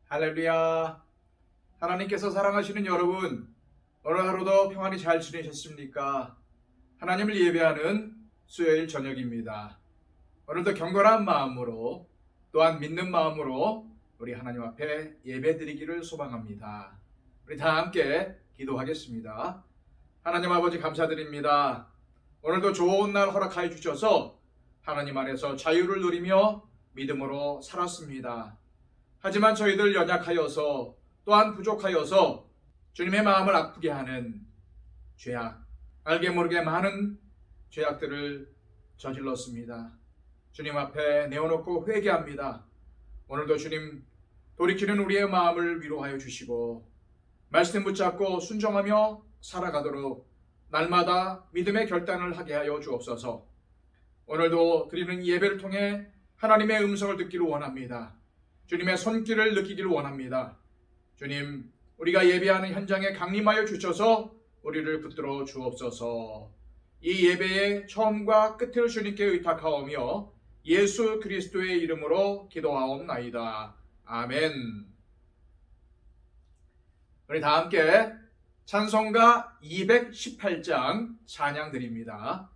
할렐루야. 하나님께서 사랑하시는 여러분, 오늘 하루도 평안히 잘 지내셨습니까? 하나님을 예배하는 수요일 저녁입니다. 오늘도 경건한 마음으로 또한 믿는 마음으로 우리 하나님 앞에 예배드리기를 소망합니다. 우리 다 함께 기도하겠습니다. 하나님 아버지 감사드립니다. 오늘도 좋은 날 허락하여 주셔서 하나님 안에서 자유를 누리며 믿음으로 살았습니다. 하지만 저희들 연약하여서 또한 부족하여서 주님의 마음을 아프게 하는 죄악, 알게 모르게 많은 죄악들을 저질렀습니다. 주님 앞에 내어놓고 회개합니다. 오늘도 주님 돌이키는 우리의 마음을 위로하여 주시고 말씀 붙잡고 순종하며 살아가도록 날마다 믿음의 결단을 하게 하여 주옵소서. 오늘도 드리는 예배를 통해 하나님의 음성을 듣기를 원합니다. 주님의 손길을 느끼기를 원합니다. 주님, 우리가 예배하는 현장에 강림하여 주셔서 우리를 붙들어 주옵소서. 이 예배의 처음과 끝을 주님께 의탁하오며 예수 그리스도의 이름으로 기도하옵나이다. 아멘. 우리 다 함께 찬송가 218장 찬양 드립니다.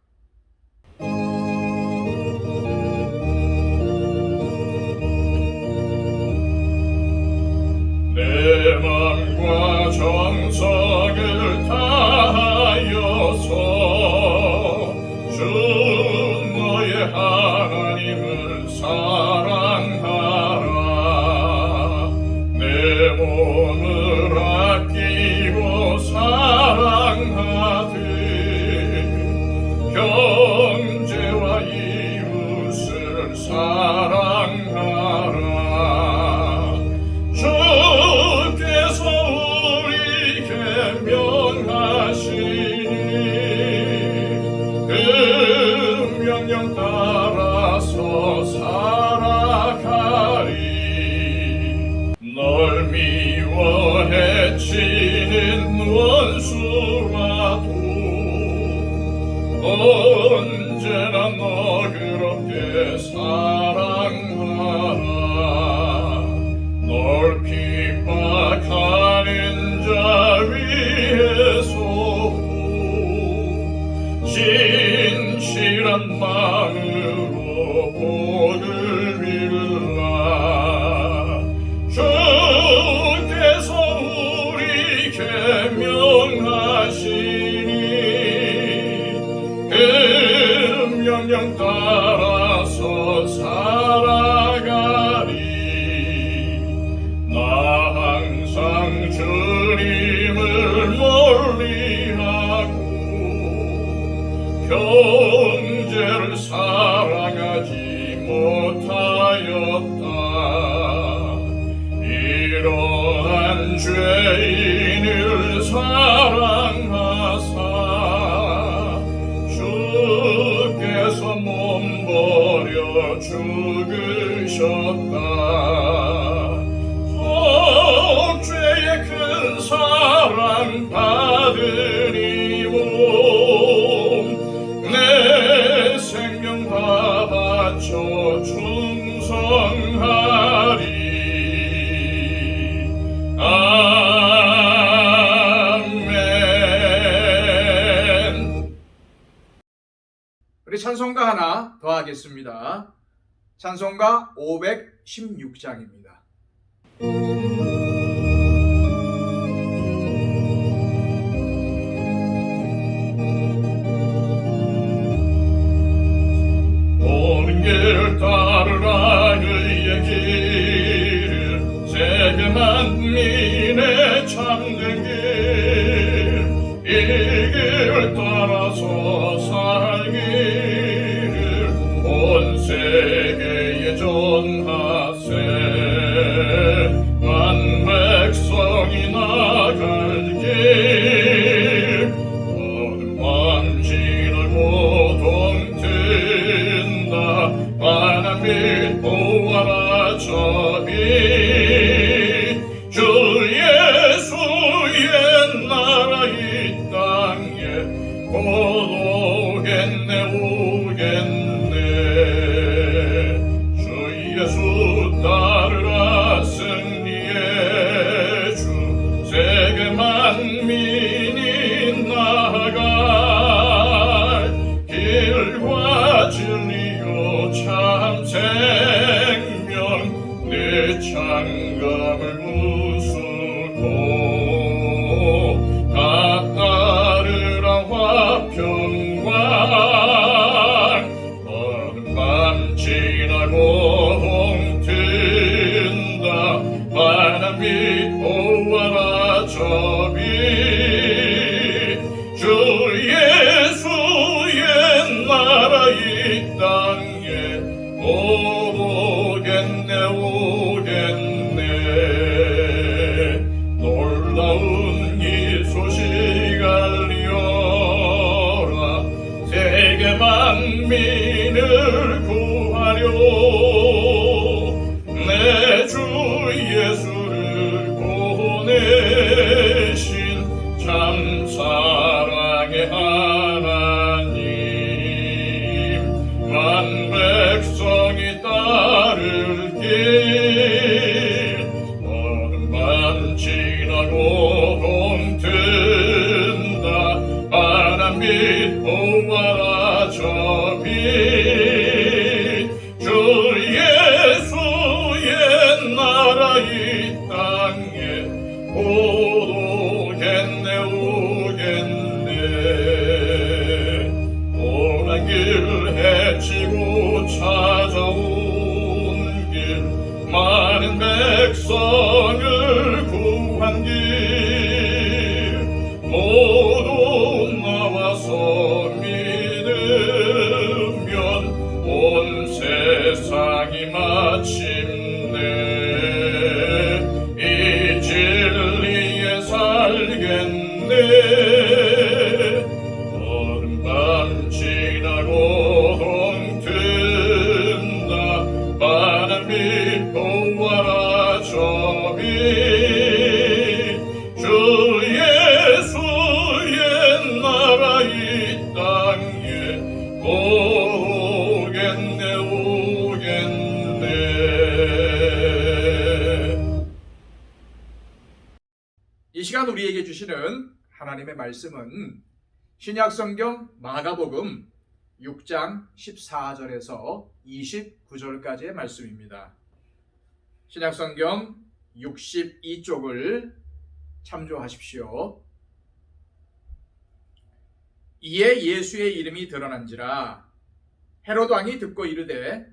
내 맘과 정성을 다하여서 주 너의 하나님을 사랑하라. 내 몸을 아끼고 사랑하듯 형제와 이웃을 사랑하라. 주께서 우리에게 명하시니 그 명령 따라서 살아가리. 널 미워 해치는 원수라도 언제나 너그럽게 사랑하라. 널 핍박하는 자 위에서도 진실한 마음으로 복을 빌라. 주께서 우리에게 명하시니 그 명령 따라서 살아가리. 나 항상 주님을 멀리하고 형제를 사랑하지 못하였다. 이러한 죄인을 사랑하사 주께서 몸버려 죽으셨다. 죄의 큰 사랑 받으니 몸 내 생명 다 바쳐 충성하리. 아멘. 우리 찬송가 하나 더 하겠습니다. 찬송가 516장입니다. 옳은 길 따르라 그의 길 세계 만민의 참된 길 이 길 따라서 살기를 온 세계에 전하세. 만 백성이 나갈 길 어둠 만지를 고동든다. 환한 빛 보아라 저 빛 주 예수의 나라 이 땅에 곧 오겠네 오겠네. 주 예수 따르라 승리의 장갑을 부수고 갓따르라 화평관 어느 밤 지나고 동튼다 바람 빛 오와라 저비 주 예수의 나라 이 땅에 오겠네 오겠네 놀라운 이 소식 알려라 세계 만민을 구하려 내 주 예수를 보내신 참 사랑의 하나님 만 백성이 따를 길 어느 밤 지나고 동튼다 바람 빛 오와라 저빛 주 예수의 나라 이 땅에 오겠네 오겠네 오란 길 헤치고 찾아온 길 많은 백성을 구한 길 모두 나와서 믿으면 온 세상이 마침내 이 진리에 살겠네 어느 밤 지나고 동튼다 바람 빛 오와라 저빛 주 예수의 나라 이 땅에 오겠네 오겠네. 이 시간 우리에게 주시는 하나님의 말씀은 신약성경 마가복음 6장 14절에서 29절까지의 말씀입니다. 신약성경 62쪽을 참조하십시오. 이에 예수의 이름이 드러난지라 헤롯 왕이 듣고 이르되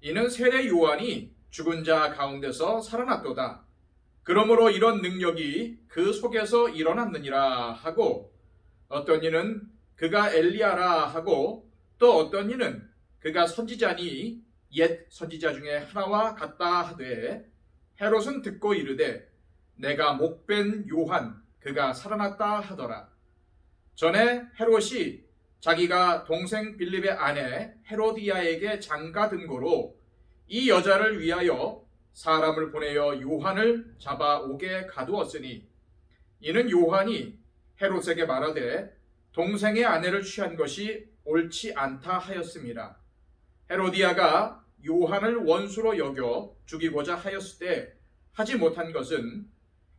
이는 세례 요한이 죽은 자 가운데서 살아났도다. 그러므로 이런 능력이 그 속에서 일어났느니라 하고 어떤 이는 그가 엘리야라 하고 또 어떤 이는 그가 선지자니 옛 선지자 중에 하나와 같다 하되 헤롯은 듣고 이르되 내가 목벤 요한 그가 살아났다 하더라. 전에 헤롯이 자기가 동생 빌립의 아내 헤로디아에게 장가든 고로 이 여자를 위하여 사람을 보내어 요한을 잡아오게 가두었으니 이는 요한이 헤롯에게 말하되 동생의 아내를 취한 것이 옳지 않다 하였습니다. 헤로디아가 요한을 원수로 여겨 죽이고자 하였을 때 하지 못한 것은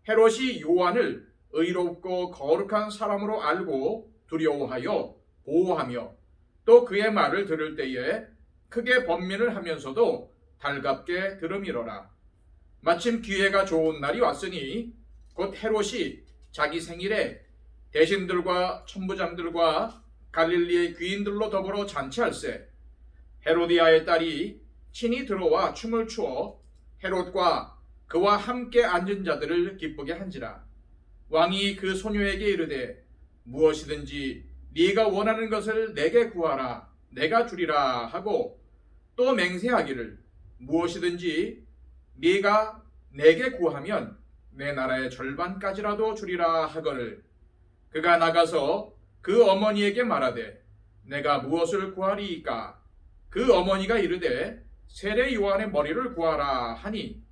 헤롯이 요한을 의롭고 거룩한 사람으로 알고 두려워하여 보호하며 또 그의 말을 들을 때에 크게 번민을 하면서도 달갑게 들음이러라. 마침 기회가 좋은 날이 왔으니 곧 헤롯이 자기 생일에 대신들과 천부장들과 갈릴리의 귀인들로 더불어 잔치할세 헤로디아의 딸이 친히 들어와 춤을 추어 헤롯과 그와 함께 앉은 자들을 기쁘게 한지라. 왕이 그 소녀에게 이르되 무엇이든지 네가 원하는 것을 내게 구하라 내가 주리라 하고 또 맹세하기를 무엇이든지 네가 내게 구하면 내 나라의 절반까지라도 주리라 하거늘 그가 나가서 그 어머니에게 말하되 내가 무엇을 구하리이까 그 어머니가 이르되 세례 요한의 머리를 구하라 하니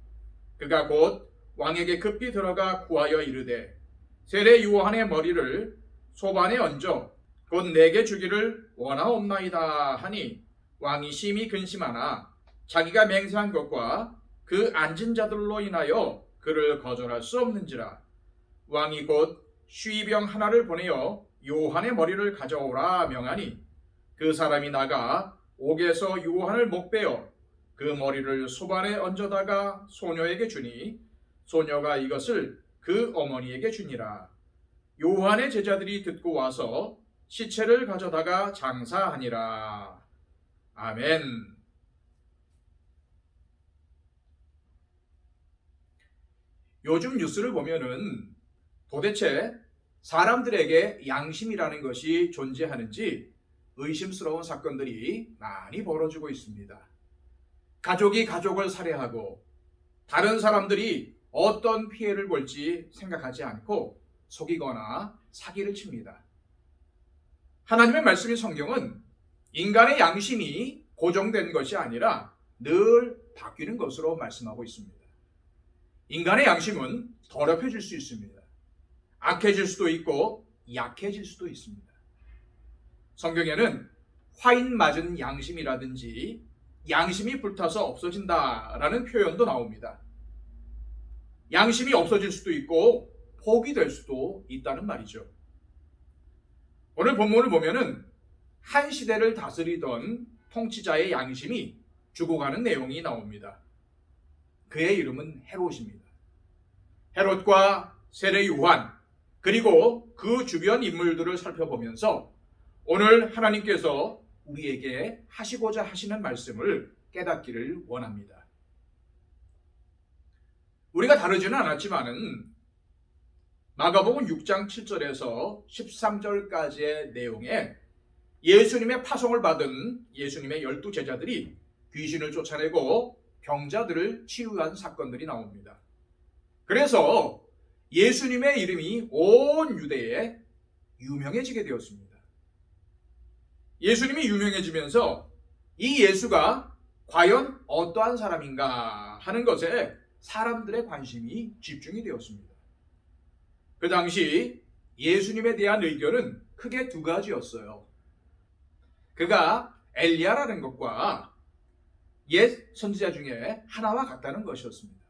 그가 곧 왕에게 급히 들어가 구하여 이르되 세례 요한의 머리를 소반에 얹어 곧 내게 주기를 원하옵나이다 하니 왕이 심히 근심하나 자기가 맹세한 것과 그 앉은 자들로 인하여 그를 거절할 수 없는지라. 왕이 곧 쉬병 하나를 보내어 요한의 머리를 가져오라 명하니 그 사람이 나가 옥에서 요한을 목베어 그 머리를 소반에 얹어다가 소녀에게 주니 소녀가 이것을 그 어머니에게 주니라. 요한의 제자들이 듣고 와서 시체를 가져다가 장사하니라. 아멘. 요즘 뉴스를 보면은 도대체 사람들에게 양심이라는 것이 존재하는지 의심스러운 사건들이 많이 벌어지고 있습니다. 가족이 가족을 살해하고 다른 사람들이 어떤 피해를 볼지 생각하지 않고 속이거나 사기를 칩니다. 하나님의 말씀인 성경은 인간의 양심이 고정된 것이 아니라 늘 바뀌는 것으로 말씀하고 있습니다. 인간의 양심은 더럽혀질 수 있습니다. 악해질 수도 있고 약해질 수도 있습니다. 성경에는 화인 맞은 양심이라든지 양심이 불타서 없어진다라는 표현도 나옵니다. 양심이 없어질 수도 있고 포기될 수도 있다는 말이죠. 오늘 본문을 보면은 한 시대를 다스리던 통치자의 양심이 죽어가는 내용이 나옵니다. 그의 이름은 헤롯입니다. 헤롯과 세례 요한 그리고 그 주변 인물들을 살펴보면서 오늘 하나님께서 우리에게 하시고자 하시는 말씀을 깨닫기를 원합니다. 우리가 다루지는 않았지만은 마가복음 6장 7절에서 13절까지의 내용에 예수님의 파송을 받은 예수님의 12 제자들이 귀신을 쫓아내고 병자들을 치유한 사건들이 나옵니다. 그래서 예수님의 이름이 온 유대에 유명해지게 되었습니다. 예수님이 유명해지면서 이 예수가 과연 어떠한 사람인가 하는 것에 사람들의 관심이 집중이 되었습니다. 그 당시 예수님에 대한 의견은 크게 두 가지였어요. 그가 엘리야라는 것과 옛 선지자 중에 하나와 같다는 것이었습니다.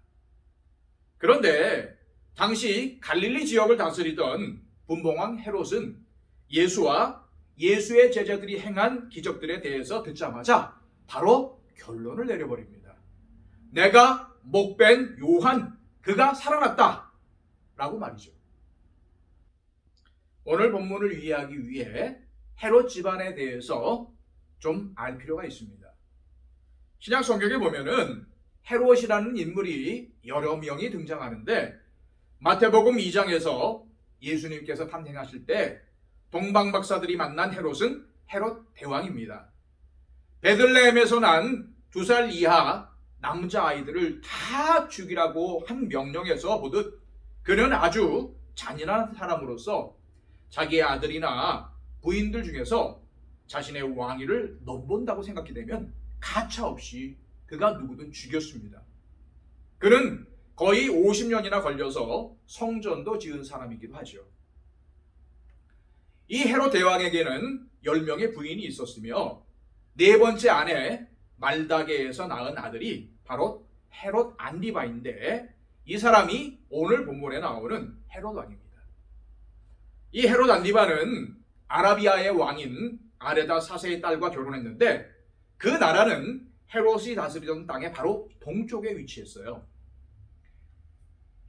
그런데 당시 갈릴리 지역을 다스리던 분봉왕 헤롯은 예수와 예수의 제자들이 행한 기적들에 대해서 듣자마자 바로 결론을 내려버립니다. 내가 목벤 요한 그가 살아났다 라고 말이죠. 오늘 본문을 이해하기 위해 헤롯 집안에 대해서 좀 알 필요가 있습니다. 신약 성경에 보면은 헤롯이라는 인물이 여러 명이 등장하는데 마태복음 2장에서 예수님께서 탄생하실 때 동방박사들이 만난 헤롯은 헤롯 대왕입니다. 베들레헴에서 난 2살 이하 남자아이들을 다 죽이라고 한 명령에서 보듯 그는 아주 잔인한 사람으로서 자기의 아들이나 부인들 중에서 자신의 왕위를 넘본다고 생각이 되면 가차없이 그가 누구든 죽였습니다. 그는 거의 50년이나 걸려서 성전도 지은 사람이기도 하죠. 이 헤롯 대왕에게는 10명의 부인이 있었으며 네 번째 아내 말다게에서 낳은 아들이 바로 헤롯 안디바인데 이 사람이 오늘 본문에 나오는 헤롯 왕입니다. 이 헤롯 안디바는 아라비아의 왕인 아레다 4세의 딸과 결혼했는데 그 나라는 헤롯이 다스리던 땅의 바로 동쪽에 위치했어요.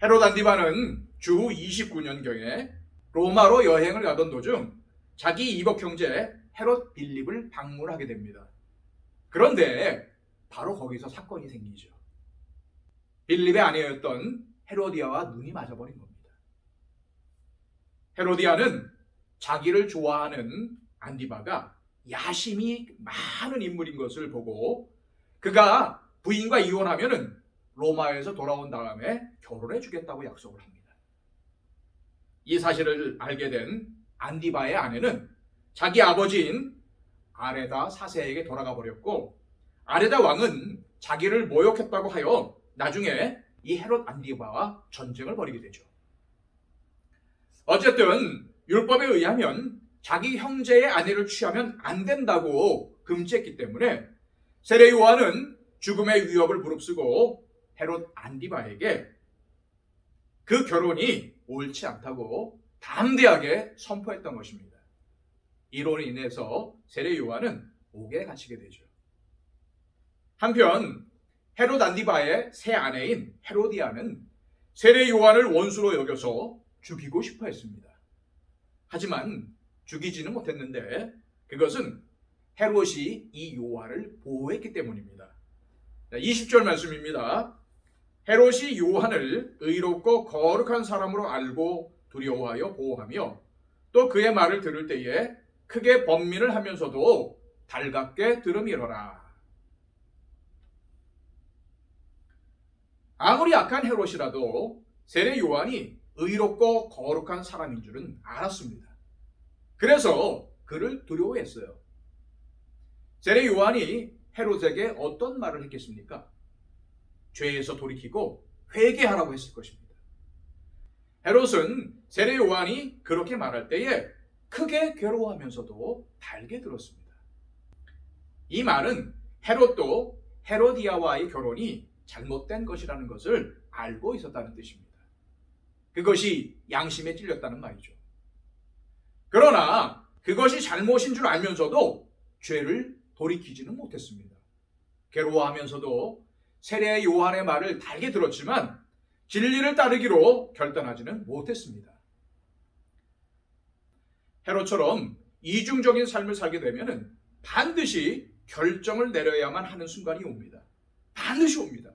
헤롯 안디바는 주후 29년경에 로마로 여행을 가던 도중 자기 이복 형제 헤롯 빌립을 방문하게 됩니다. 그런데 바로 거기서 사건이 생기죠. 빌립의 아내였던 헤로디아와 눈이 맞아버린 겁니다. 헤로디아는 자기를 좋아하는 안디바가 야심이 많은 인물인 것을 보고 그가 부인과 이혼하면은 로마에서 돌아온 다음에 결혼해 주겠다고 약속을 합니다. 이 사실을 알게 된 안디바의 아내는 자기 아버지인 아레다 4세에게 돌아가 버렸고 아레다 왕은 자기를 모욕했다고 하여 나중에 이 헤롯 안디바와 전쟁을 벌이게 되죠. 어쨌든 율법에 의하면 자기 형제의 아내를 취하면 안 된다고 금지했기 때문에 세례 요한은 죽음의 위협을 무릅쓰고 헤롯 안디바에게 그 결혼이 옳지 않다고 담대하게 선포했던 것입니다. 이로 인해서 세례 요한은 옥에 갇히게 되죠. 한편 헤롯 안디바의 새 아내인 헤로디아는 세례 요한을 원수로 여겨서 죽이고 싶어 했습니다. 하지만 죽이지는 못했는데 그것은 헤롯이 이 요한을 보호했기 때문입니다. 20절 말씀입니다. 헤롯이 요한을 의롭고 거룩한 사람으로 알고 두려워하여 보호하며 또 그의 말을 들을 때에 크게 번민을 하면서도 달갑게 들음이러라. 아무리 악한 헤롯이라도 세례 요한이 의롭고 거룩한 사람인 줄은 알았습니다. 그래서 그를 두려워했어요. 세례 요한이 헤롯에게 어떤 말을 했겠습니까? 죄에서 돌이키고 회개하라고 했을 것입니다. 헤롯은 세례 요한이 그렇게 말할 때에 크게 괴로워하면서도 달게 들었습니다. 이 말은 헤롯도 헤로디아와의 결혼이 잘못된 것이라는 것을 알고 있었다는 뜻입니다. 그것이 양심에 찔렸다는 말이죠. 그러나 그것이 잘못인 줄 알면서도 죄를 돌이키지는 못했습니다. 괴로워하면서도 세례 요한의 말을 달게 들었지만 진리를 따르기로 결단하지는 못했습니다. 헤롯처럼 이중적인 삶을 살게 되면 반드시 결정을 내려야만 하는 순간이 옵니다. 반드시 옵니다.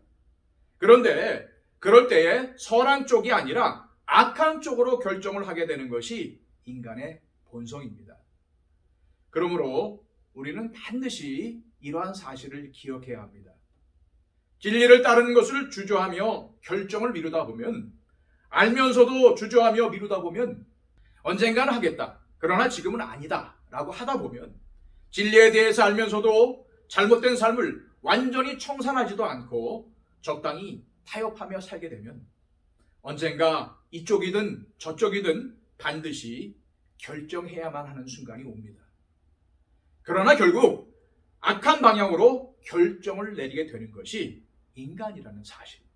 그런데 그럴 때에 선한 쪽이 아니라 악한 쪽으로 결정을 하게 되는 것이 인간의 본성입니다. 그러므로 우리는 반드시 이러한 사실을 기억해야 합니다. 진리를 따르는 것을 주저하며 결정을 미루다 보면, 알면서도 주저하며 미루다 보면 언젠가는 하겠다, 그러나 지금은 아니다 라고 하다 보면 진리에 대해서 알면서도 잘못된 삶을 완전히 청산하지도 않고 적당히 타협하며 살게 되면 언젠가 이쪽이든 저쪽이든 반드시 결정해야만 하는 순간이 옵니다. 그러나 결국 악한 방향으로 결정을 내리게 되는 것이 인간이라는 사실입니다.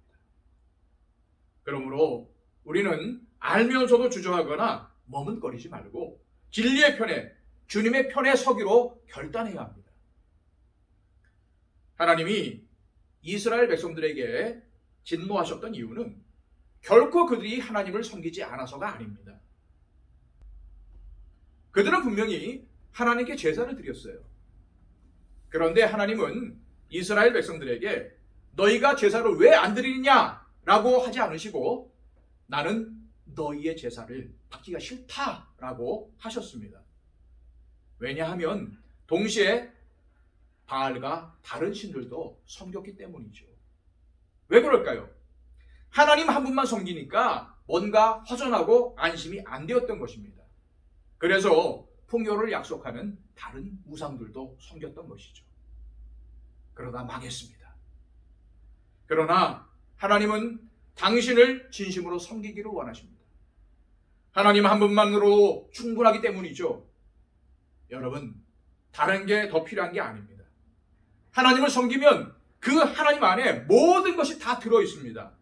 그러므로 우리는 알면서도 주저하거나 머뭇거리지 말고 진리의 편에, 주님의 편에 서기로 결단해야 합니다. 하나님이 이스라엘 백성들에게 진노하셨던 이유는 결코 그들이 하나님을 섬기지 않아서가 아닙니다. 그들은 분명히 하나님께 제사를 드렸어요. 그런데 하나님은 이스라엘 백성들에게 너희가 제사를 왜 안 드리느냐 라고 하지 않으시고 나는 너희의 제사를 받기가 싫다라고 하셨습니다. 왜냐하면 동시에 바알과 다른 신들도 섬겼기 때문이죠. 왜 그럴까요? 하나님 한 분만 섬기니까 뭔가 허전하고 안심이 안 되었던 것입니다. 그래서 풍요를 약속하는 다른 우상들도 섬겼던 것이죠. 그러다 망했습니다. 그러나 하나님은 당신을 진심으로 섬기기를 원하십니다. 하나님 한 분만으로 충분하기 때문이죠. 여러분, 다른 게 더 필요한 게 아닙니다. 하나님을 섬기면 그 하나님 안에 모든 것이 다 들어 있습니다.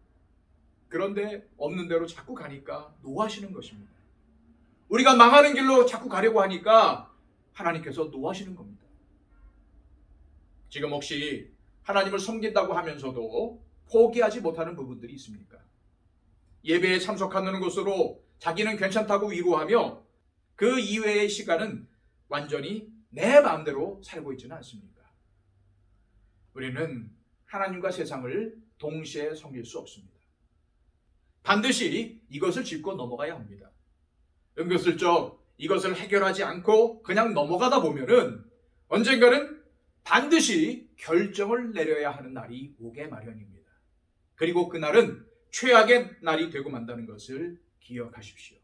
그런데 없는 대로 자꾸 가니까 노하시는 것입니다. 우리가 망하는 길로 자꾸 가려고 하니까 하나님께서 노하시는 겁니다. 지금 혹시 하나님을 섬긴다고 하면서도 포기하지 못하는 부분들이 있습니까? 예배에 참석하는 것으로 자기는 괜찮다고 위로하며 그 이외의 시간은 완전히 내 마음대로 살고 있지는 않습니까? 우리는 하나님과 세상을 동시에 섬길 수 없습니다. 반드시 이것을 짚고 넘어가야 합니다. 은근슬쩍 이것을 해결하지 않고 그냥 넘어가다 보면은 언젠가는 반드시 결정을 내려야 하는 날이 오게 마련입니다. 그리고 그날은 최악의 날이 되고 만다는 것을 기억하십시오.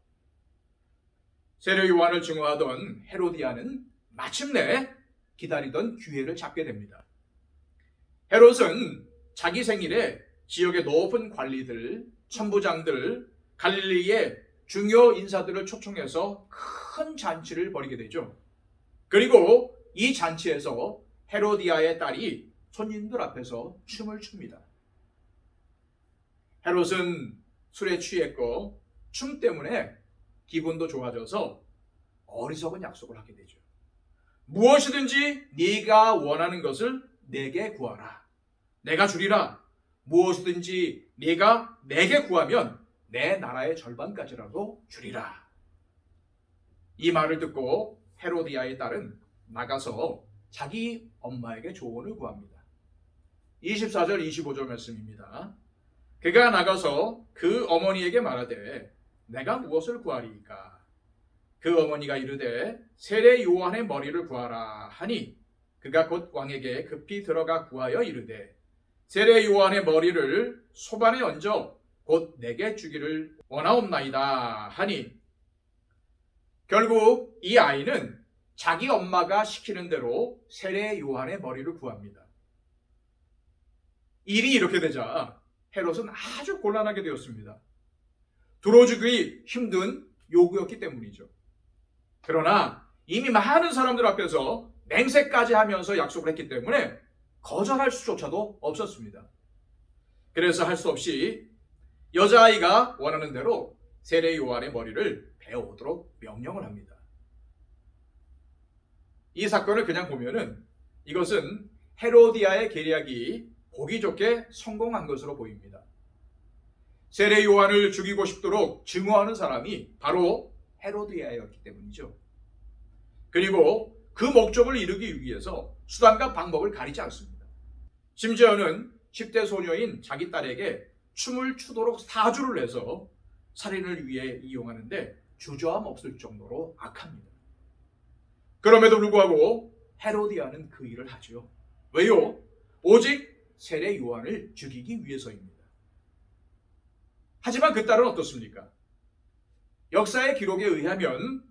세례 요한을 증오하던 헤로디아는 마침내 기다리던 기회를 잡게 됩니다. 헤롯은 자기 생일에 지역의 높은 관리들, 천부장들, 갈릴리의 중요 인사들을 초청해서 큰 잔치를 벌이게 되죠. 그리고 이 잔치에서 헤로디아의 딸이 손님들 앞에서 춤을 춥니다. 헤롯은 술에 취했고 춤 때문에 기분도 좋아져서 어리석은 약속을 하게 되죠. 무엇이든지 네가 원하는 것을 내게 구하라. 내가 주리라. 무엇이든지 네가 내게 구하면 내 나라의 절반까지라도 주리라. 이 말을 듣고 헤로디아의 딸은 나가서 자기 엄마에게 조언을 구합니다. 24절 25절 말씀입니다. 그가 나가서 그 어머니에게 말하되 내가 무엇을 구하리이까? 그 어머니가 이르되 세례 요한의 머리를 구하라 하니 그가 곧 왕에게 급히 들어가 구하여 이르되 세례 요한의 머리를 소반에 얹어 곧 내게 주기를 원하옵나이다 하니 결국 이 아이는 자기 엄마가 시키는 대로 세례 요한의 머리를 구합니다. 일이 이렇게 되자 헤롯은 아주 곤란하게 되었습니다. 들어주기 힘든 요구였기 때문이죠. 그러나 이미 많은 사람들 앞에서 맹세까지 하면서 약속을 했기 때문에 거절할 수조차도 없었습니다. 그래서 할 수 없이 여자아이가 원하는 대로 세례 요한의 머리를 베어오도록 명령을 합니다. 이 사건을 그냥 보면은 이것은 헤로디아의 계략이 보기 좋게 성공한 것으로 보입니다. 세례 요한을 죽이고 싶도록 증오하는 사람이 바로 헤로디아였기 때문이죠. 그리고 그 목적을 이루기 위해서 수단과 방법을 가리지 않습니다. 심지어는 10대 소녀인 자기 딸에게 춤을 추도록 사주를 내서 살인을 위해 이용하는데 주저함 없을 정도로 악합니다. 그럼에도 불구하고 헤로디아는 그 일을 하죠. 왜요? 오직 세례 요한을 죽이기 위해서입니다. 하지만 그 딸은 어떻습니까? 역사의 기록에 의하면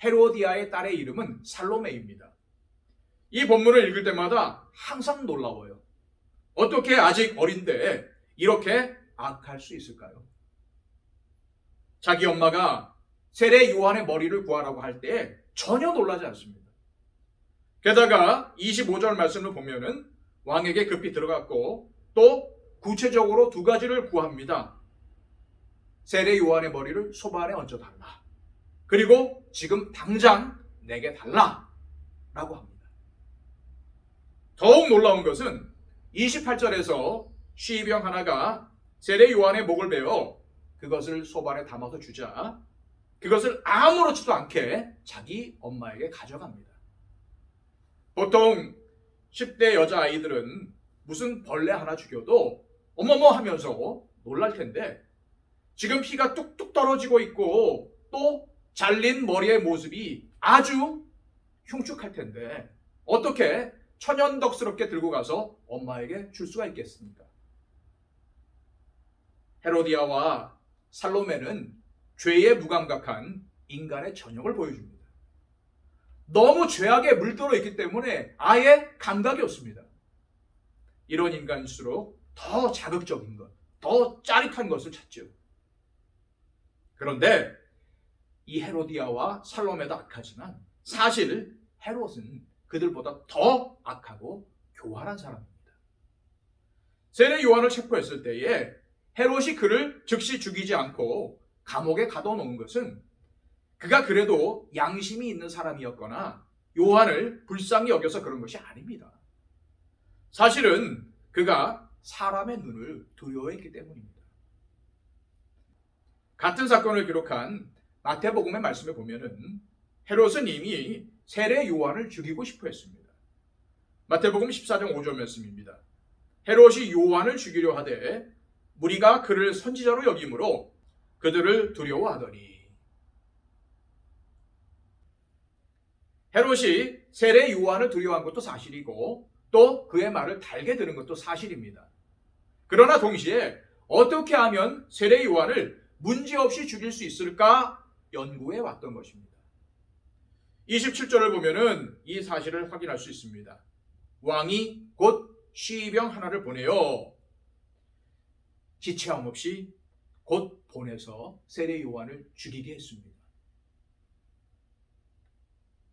헤로디아의 딸의 이름은 살로메입니다. 이 본문을 읽을 때마다 항상 놀라워요. 어떻게 아직 어린데 이렇게 악할 수 있을까요? 자기 엄마가 세례 요한의 머리를 구하라고 할 때 전혀 놀라지 않습니다. 게다가 25절 말씀을 보면은 왕에게 급히 들어갔고 또 구체적으로 두 가지를 구합니다. 세례 요한의 머리를 소반에 얹어달라. 그리고 지금 당장 내게 달라 라고 합니다. 더욱 놀라운 것은 28절에서 시병 하나가 세례 요한의 목을 베어 그것을 소반에 담아서 주자 그것을 아무렇지도 않게 자기 엄마에게 가져갑니다. 보통 10대 여자아이들은 무슨 벌레 하나 죽여도 어머머 하면서 놀랄 텐데 지금 피가 뚝뚝 떨어지고 있고 또 잘린 머리의 모습이 아주 흉측할 텐데 어떻게 천연덕스럽게 들고 가서 엄마에게 줄 수가 있겠습니까? 헤로디아와 살로메는 죄에 무감각한 인간의 전형을 보여줍니다. 너무 죄악에 물들어 있기 때문에 아예 감각이 없습니다. 이런 인간일수록 더 자극적인 것, 더 짜릿한 것을 찾죠. 그런데 이 헤로디아와 살로메도 악하지만 사실 헤롯은 그들보다 더 악하고 교활한 사람입니다. 세례 요한을 체포했을 때에 헤롯이 그를 즉시 죽이지 않고 감옥에 가둬놓은 것은 그가 그래도 양심이 있는 사람이었거나 요한을 불쌍히 여겨서 그런 것이 아닙니다. 사실은 그가 사람의 눈을 두려워했기 때문입니다. 같은 사건을 기록한 마태복음의 말씀에 보면은 헤롯은 이미 세례 요한을 죽이고 싶어 했습니다. 마태복음 14장 5절 말씀입니다. 헤롯이 요한을 죽이려 하되 무리가 그를 선지자로 여김으로 그들을 두려워하더니 헤롯이 세례 요한을 두려워한 것도 사실이고 또 그의 말을 달게 들은 것도 사실입니다. 그러나 동시에 어떻게 하면 세례 요한을 문제없이 죽일 수 있을까 연구해 왔던 것입니다. 27절을 보면은 이 사실을 확인할 수 있습니다. 왕이 곧 시병 하나를 보내요. 지체함 없이 곧 보내서 세례 요한을 죽이게 했습니다.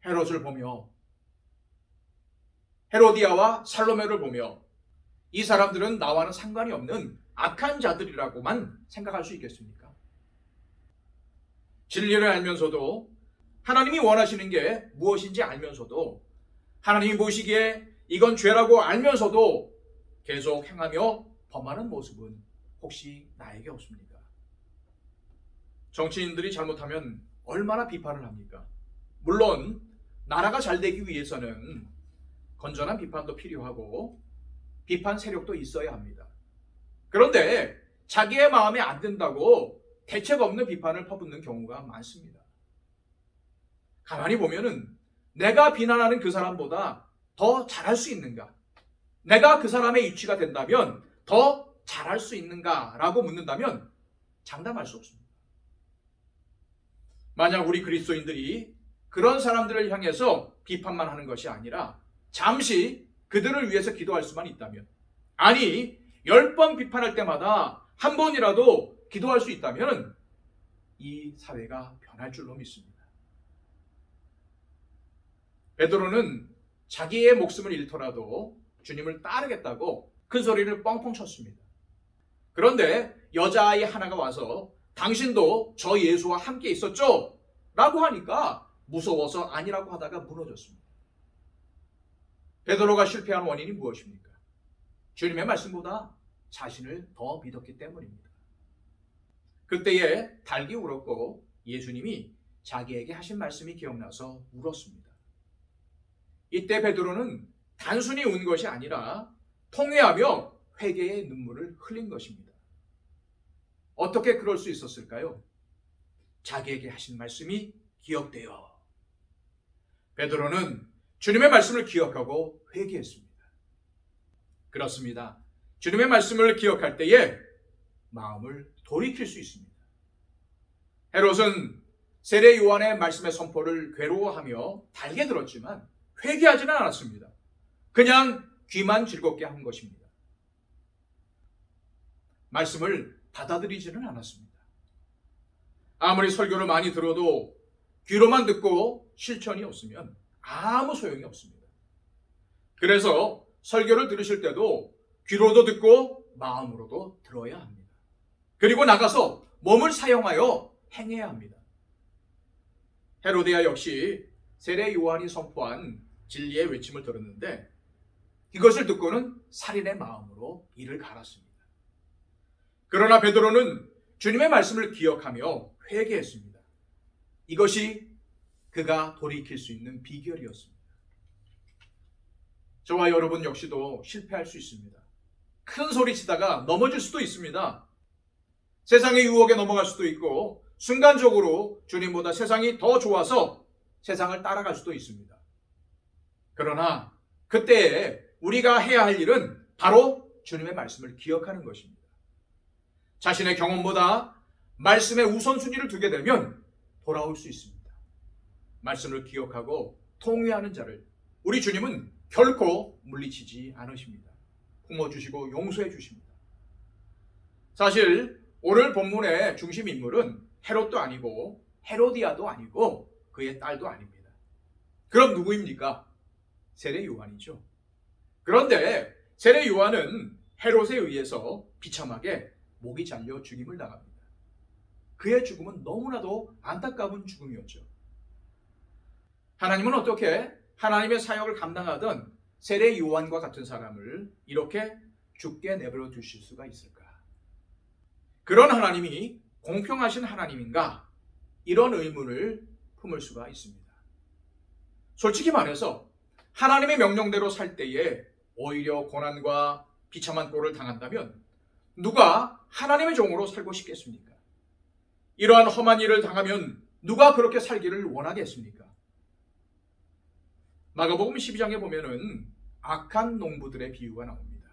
헤롯을 보며 헤로디아와 살로메를 보며 이 사람들은 나와는 상관이 없는 악한 자들이라고만 생각할 수 있겠습니까? 진리를 알면서도 하나님이 원하시는 게 무엇인지 알면서도 하나님이 보시기에 이건 죄라고 알면서도 계속 행하며 범하는 모습은 혹시 나에게 없습니까? 정치인들이 잘못하면 얼마나 비판을 합니까? 물론 나라가 잘 되기 위해서는 건전한 비판도 필요하고 비판 세력도 있어야 합니다. 그런데 자기의 마음에 안 든다고 대책 없는 비판을 퍼붓는 경우가 많습니다. 가만히 보면은 내가 비난하는 그 사람보다 더 잘할 수 있는가? 내가 그 사람의 위치가 된다면 더 잘할 수 있는가라고 묻는다면 장담할 수 없습니다. 만약 우리 그리스도인들이 그런 사람들을 향해서 비판만 하는 것이 아니라 잠시 그들을 위해서 기도할 수만 있다면, 아니 10번 비판할 때마다 한 번이라도 기도할 수 있다면 이 사회가 변할 줄로 믿습니다. 베드로는 자기의 목숨을 잃더라도 주님을 따르겠다고 큰 소리를 뻥뻥 쳤습니다. 그런데 여자아이 하나가 와서 당신도 저 예수와 함께 있었죠? 라고 하니까 무서워서 아니라고 하다가 무너졌습니다. 베드로가 실패한 원인이 무엇입니까? 주님의 말씀보다 자신을 더 믿었기 때문입니다. 그때에 닭이 울었고 예수님이 자기에게 하신 말씀이 기억나서 울었습니다. 이때 베드로는 단순히 운 것이 아니라 통회하며 회개의 눈물을 흘린 것입니다. 어떻게 그럴 수 있었을까요? 자기에게 하신 말씀이 기억되어. 베드로는 주님의 말씀을 기억하고 회개했습니다. 그렇습니다. 주님의 말씀을 기억할 때에 마음을 돌이킬 수 있습니다. 헤롯은 세례 요한의 말씀의 선포를 괴로워하며 달게 들었지만 회개하지는 않았습니다. 그냥 귀만 즐겁게 한 것입니다. 말씀을 받아들이지는 않았습니다. 아무리 설교를 많이 들어도 귀로만 듣고 실천이 없으면 아무 소용이 없습니다. 그래서 설교를 들으실 때도 귀로도 듣고 마음으로도 들어야 합니다. 그리고 나가서 몸을 사용하여 행해야 합니다. 헤로디아 역시 세례 요한이 선포한 진리의 외침을 들었는데 이것을 듣고는 살인의 마음으로 이를 갈았습니다. 그러나 베드로는 주님의 말씀을 기억하며 회개했습니다. 이것이 그가 돌이킬 수 있는 비결이었습니다. 저와 여러분 역시도 실패할 수 있습니다. 큰 소리 치다가 넘어질 수도 있습니다. 세상의 유혹에 넘어갈 수도 있고 순간적으로 주님보다 세상이 더 좋아서 세상을 따라갈 수도 있습니다. 그러나 그때에 우리가 해야 할 일은 바로 주님의 말씀을 기억하는 것입니다. 자신의 경험보다 말씀에 우선순위를 두게 되면 돌아올 수 있습니다. 말씀을 기억하고 통회하는 자를 우리 주님은 결코 물리치지 않으십니다. 품어주시고 용서해 주십니다. 사실 오늘 본문의 중심 인물은 헤롯도 아니고 헤로디아도 아니고 그의 딸도 아닙니다. 그럼 누구입니까? 세례 요한이죠. 그런데 세례 요한은 헤롯에 의해서 비참하게 목이 잘려 죽임을 당합니다. 그의 죽음은 너무나도 안타까운 죽음이었죠. 하나님은 어떻게 하나님의 사역을 감당하던 세례 요한과 같은 사람을 이렇게 죽게 내버려 두실 수가 있을까? 그런 하나님이 공평하신 하나님인가? 이런 의문을 품을 수가 있습니다. 솔직히 말해서 하나님의 명령대로 살 때에 오히려 고난과 비참한 꼴을 당한다면 누가 하나님의 종으로 살고 싶겠습니까? 이러한 험한 일을 당하면 누가 그렇게 살기를 원하겠습니까? 마가복음 12장에 보면은 악한 농부들의 비유가 나옵니다.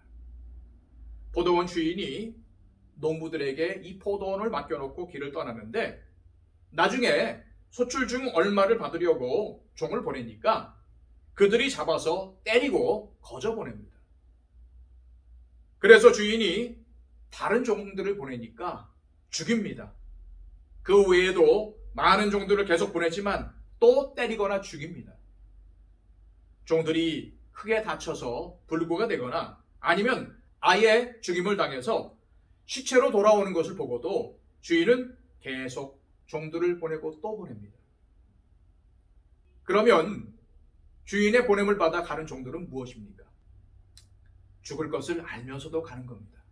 포도원 주인이 농부들에게 이 포도원을 맡겨놓고 길을 떠나는데 나중에 소출 중 얼마를 받으려고 종을 보내니까 그들이 잡아서 때리고 거저 보냅니다. 그래서 주인이 다른 종들을 보내니까 죽입니다. 그 외에도 많은 종들을 계속 보냈지만 또 때리거나 죽입니다. 종들이 크게 다쳐서 불구가 되거나 아니면 아예 죽임을 당해서 시체로 돌아오는 것을 보고도 주인은 계속 종들을 보내고 또 보냅니다. 그러면 주인의 보냄을 받아 가는 종들은 무엇입니까? 죽을 것을 알면서도 가는 겁니다.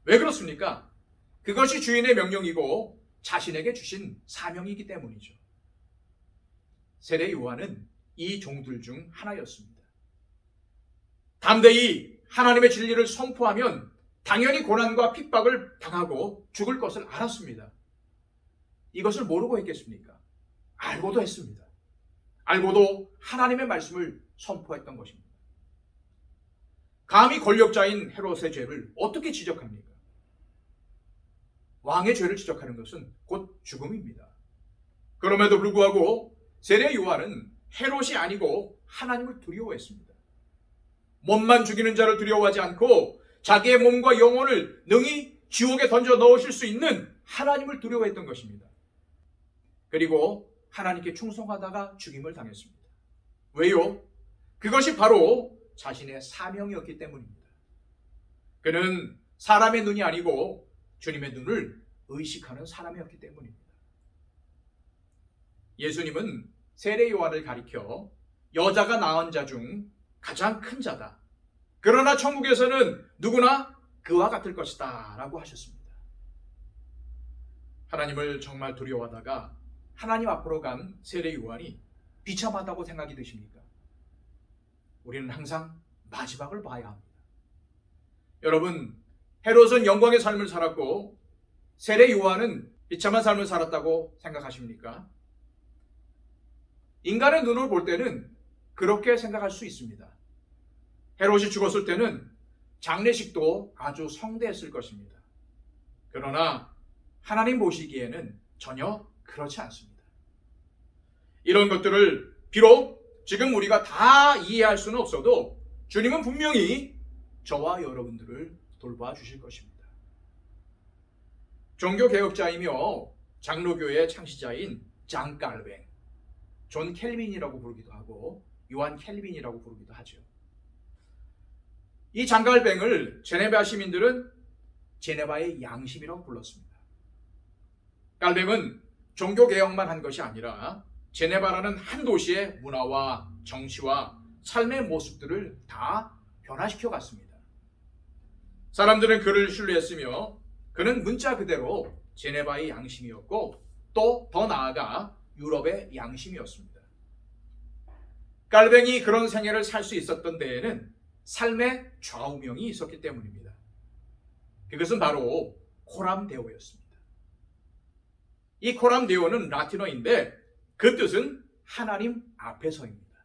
왜 그렇습니까? 그것이 주인의 명령이고 자신에게 주신 사명이기 때문이죠. 세례 요한은 이 종들 중 하나였습니다. 담대히 하나님의 진리를 선포하면 당연히 고난과 핍박을 당하고 죽을 것을 알았습니다. 이것을 모르고 했겠습니까? 알고도 했습니다. 알고도 하나님의 말씀을 선포했던 것입니다. 감히 권력자인 헤롯의 죄를 어떻게 지적합니까? 왕의 죄를 지적하는 것은 곧 죽음입니다. 그럼에도 불구하고 세례 요한은 헤롯이 아니고 하나님을 두려워했습니다. 몸만 죽이는 자를 두려워하지 않고 자기의 몸과 영혼을 능히 지옥에 던져 넣으실 수 있는 하나님을 두려워했던 것입니다. 그리고 하나님께 충성하다가 죽임을 당했습니다. 왜요? 그것이 바로 자신의 사명이었기 때문입니다. 그는 사람의 눈이 아니고 주님의 눈을 의식하는 사람이었기 때문입니다. 예수님은 세례 요한을 가리켜 여자가 낳은 자 중 가장 큰 자다. 그러나 천국에서는 누구나 그와 같을 것이다 라고 하셨습니다. 하나님을 정말 두려워하다가 하나님 앞으로 간 세례 요한이 비참하다고 생각이 드십니까? 우리는 항상 마지막을 봐야 합니다. 여러분, 헤롯은 영광의 삶을 살았고 세례 요한은 비참한 삶을 살았다고 생각하십니까? 인간의 눈으로 볼 때는 그렇게 생각할 수 있습니다. 헤롯이 죽었을 때는 장례식도 아주 성대했을 것입니다. 그러나 하나님 보시기에는 전혀 그렇지 않습니다. 이런 것들을 비록 지금 우리가 다 이해할 수는 없어도 주님은 분명히 저와 여러분들을 돌봐 주실 것입니다. 종교개혁자이며 장로교의 창시자인 장 깔뱅, 존 켈빈이라고 부르기도 하고 요한 켈빈이라고 부르기도 하죠. 이 장 깔뱅을 제네바 시민들은 제네바의 양심이라고 불렀습니다. 깔뱅은 종교개혁만 한 것이 아니라 제네바라는 한 도시의 문화와 정치와 삶의 모습들을 다 변화시켜 갔습니다. 사람들은 그를 신뢰했으며 그는 문자 그대로 제네바의 양심이었고 또 더 나아가 유럽의 양심이었습니다. 깔뱅이 그런 생애를 살 수 있었던 데에는 삶의 좌우명이 있었기 때문입니다. 그것은 바로 코람데오였습니다. 이 코람데오는 라틴어인데 그 뜻은 하나님 앞에서입니다.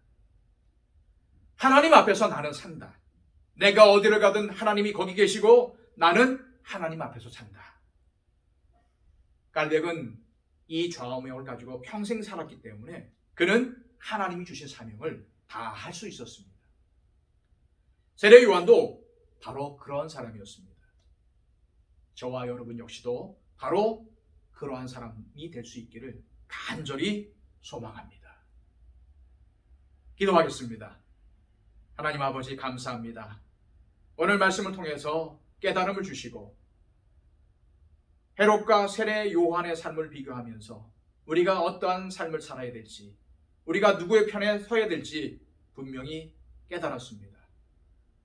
하나님 앞에서 나는 산다. 내가 어디를 가든 하나님이 거기 계시고 나는 하나님 앞에서 산다. 깔뱅은 이 좌우명을 가지고 평생 살았기 때문에 그는 하나님이 주신 사명을 다 할 수 있었습니다. 세례 요한도 바로 그런 사람이었습니다. 저와 여러분 역시도 바로 그러한 사람이 될 수 있기를 간절히 소망합니다. 기도하겠습니다. 하나님 아버지 감사합니다. 오늘 말씀을 통해서 깨달음을 주시고 헤롯과 세례 요한의 삶을 비교하면서 우리가 어떠한 삶을 살아야 될지, 우리가 누구의 편에 서야 될지 분명히 깨달았습니다.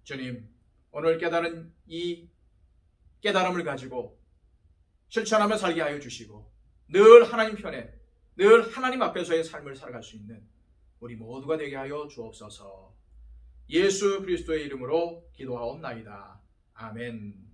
주님, 오늘 깨달은 이 깨달음을 가지고 실천하며 살게 하여 주시고 늘 하나님 편에, 늘 하나님 앞에서의 삶을 살아갈 수 있는 우리 모두가 되게 하여 주옵소서. 예수 그리스도의 이름으로 기도하옵나이다. 아멘.